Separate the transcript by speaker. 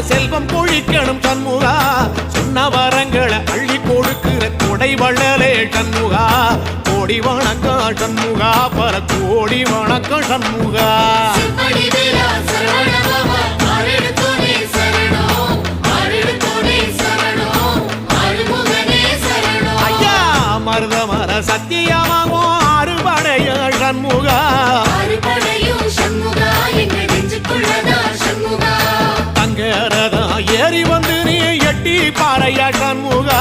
Speaker 1: செல்வம் பொழிக்கணும் சண்முகா சொன்ன வரங்களை அள்ளி கொடுக்கிற கொடை வள்ளலே சண்முகா கோடி வணக்கம் சண்முகா பல கோடி வணக்கம் சண்முகா ஐயா மருதமர சத்தியமாகும் அறுபடைய சண்முகா தங்கரதா ஏறி வந்து நீ எட்டி பாறையா சண்முகா